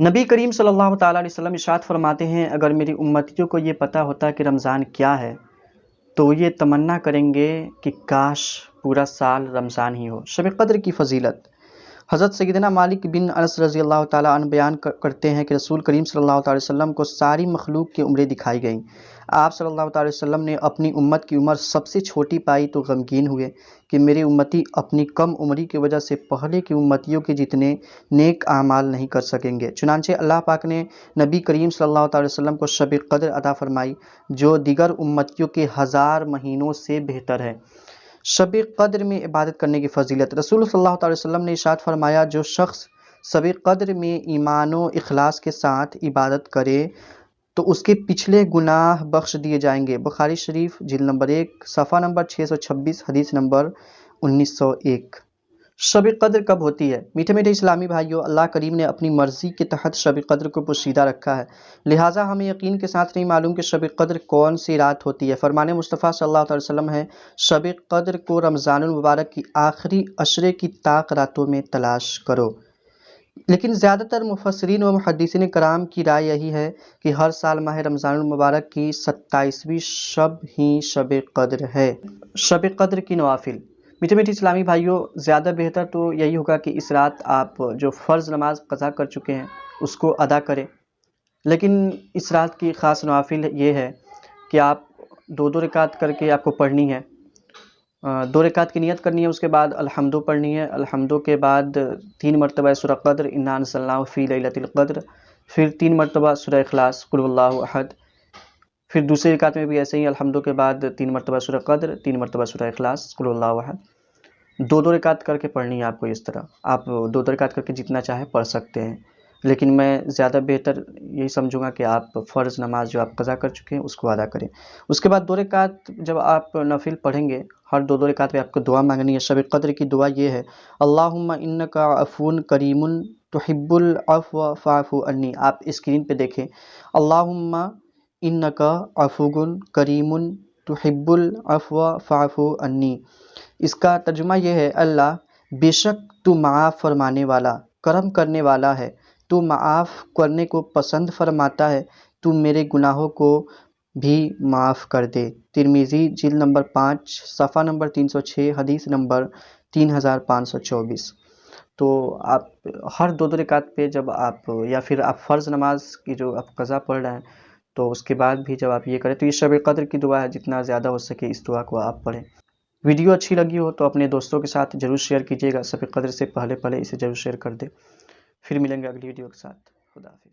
نبی کریم صلی اللہ تعالیٰ علیہ وسلم ارشاد فرماتے ہیں اگر میری امتیوں کو یہ پتہ ہوتا کہ رمضان کیا ہے تو وہ یہ تمنا کریں گے کہ کاش پورا سال رمضان ہی ہو۔ شب قدر کی فضیلت حضرت سیدنا مالک بن انس رضی اللہ تعالیٰ عنہ بیان کرتے ہیں کہ رسول کریم صلی اللہ تعالیٰ علیہ وسلم کو ساری مخلوق کی عمریں دکھائی گئیں۔ آپ صلی اللہ تعالیٰ علیہ وسلم نے اپنی امت کی عمر سب سے چھوٹی پائی تو غمگین ہوئے کہ میری امتی اپنی کم عمری کی وجہ سے پہلے کی امتیوں کے جتنے نیک اعمال نہیں کر سکیں گے۔ چنانچہ اللہ پاک نے نبی کریم صلی اللہ تعالیٰ علیہ وسلم کو شب قدر عطا فرمائی جو دیگر امتیوں کے 1000 مہینوں سے بہتر ہے۔ شب قدر میں عبادت کرنے کی فضیلت رسول صلی اللہ تعالیٰ وسلم نے ارشاد فرمایا جو شخص شب قدر میں ایمان و اخلاص کے ساتھ عبادت کرے تو اس کے پچھلے گناہ بخش دیے جائیں گے۔ بخاری شریف جلد نمبر 1 صفحہ نمبر 626 حدیث نمبر 1901۔ شب قدر کب ہوتی ہے؟ میٹھے میٹھے اسلامی بھائیوں، اللہ کریم نے اپنی مرضی کے تحت شب قدر کو پوشیدہ رکھا ہے، لہٰذا ہمیں یقین کے ساتھ نہیں معلوم کہ شب قدر کون سی رات ہوتی ہے۔ فرمان مصطفیٰ صلی اللہ علیہ وسلم ہے شب قدر کو رمضان المبارک کی آخری عشرے کی طاق راتوں میں تلاش کرو۔ لیکن زیادہ تر مفسرین و محدثین کرام کی رائے یہی ہے کہ ہر سال ماہ رمضان المبارک کی 27ویں شب ہی شب قدر ہے۔ شب قدر کی نوافل میٹھے میٹھے اسلامی بھائیوں، زیادہ بہتر تو یہی ہوگا کہ اس رات آپ جو فرض نماز قضا کر چکے ہیں اس کو ادا کریں، لیکن اس رات کی خاص نوافل یہ ہے کہ آپ 2 رکعت کر کے آپ کو پڑھنی ہے۔ 2 رکعت کی نیت کرنی ہے، اس کے بعد الحمدو پڑھنی ہے، الحمدو کے بعد 3 مرتبہ سورہ قدر انا انزلناہ فی لیلۃ القدر، پھر 3 مرتبہ سورہ اخلاص قل اللہ احد، پھر دوسری رکعت میں بھی ایسے ہی الحمدو کے بعد 3 مرتبہ سورہ قدر، 3 مرتبہ سورہ اخلاص قل اللہ احد، 2 رکعت کر کے پڑھنی ہے آپ کو۔ اس طرح آپ 2 رکعت کر کے جتنا چاہے پڑھ سکتے ہیں، لیکن میں زیادہ بہتر یہی سمجھوں گا کہ آپ فرض نماز جو آپ قضا کر چکے ہیں اس کو ادا کریں۔ اس کے بعد 2 رکعت جب آپ نفل پڑھیں گے، ہر 2 رکعت پہ آپ کو دعا مانگنی ہے۔ شب قدر کی دعا یہ ہے اللہم انک عفو کریم تحب العفو فاعف عنی۔ آپ اسکرین پہ دیکھیں اللہم انک عفو کریم تحب العفو فاعف عنی۔ اس کا ترجمہ یہ ہے اللہ بے شک تو معاف فرمانے والا کرم کرنے والا ہے، تو معاف کرنے کو پسند فرماتا ہے، تو میرے گناہوں کو بھی معاف کر دے۔ ترمذی جلد نمبر 5 صفحہ نمبر 306 حدیث نمبر 3524۔ تو آپ ہر 2 رکعت پہ جب آپ یا پھر آپ فرض نماز کی جو آپ قضا پڑھ رہے ہیں تو اس کے بعد بھی جب آپ یہ کریں تو یہ شب قدر کی دعا ہے، جتنا زیادہ ہو سکے اس دعا کو آپ پڑھیں۔ ویڈیو اچھی لگی ہو تو اپنے دوستوں کے ساتھ ضرور شیئر کیجیے گا، شب قدر سے پہلے اسے ضرور شیئر کر دیں۔ پھر ملیں گے اگلی ویڈیو کے ساتھ۔ خدا حافظ۔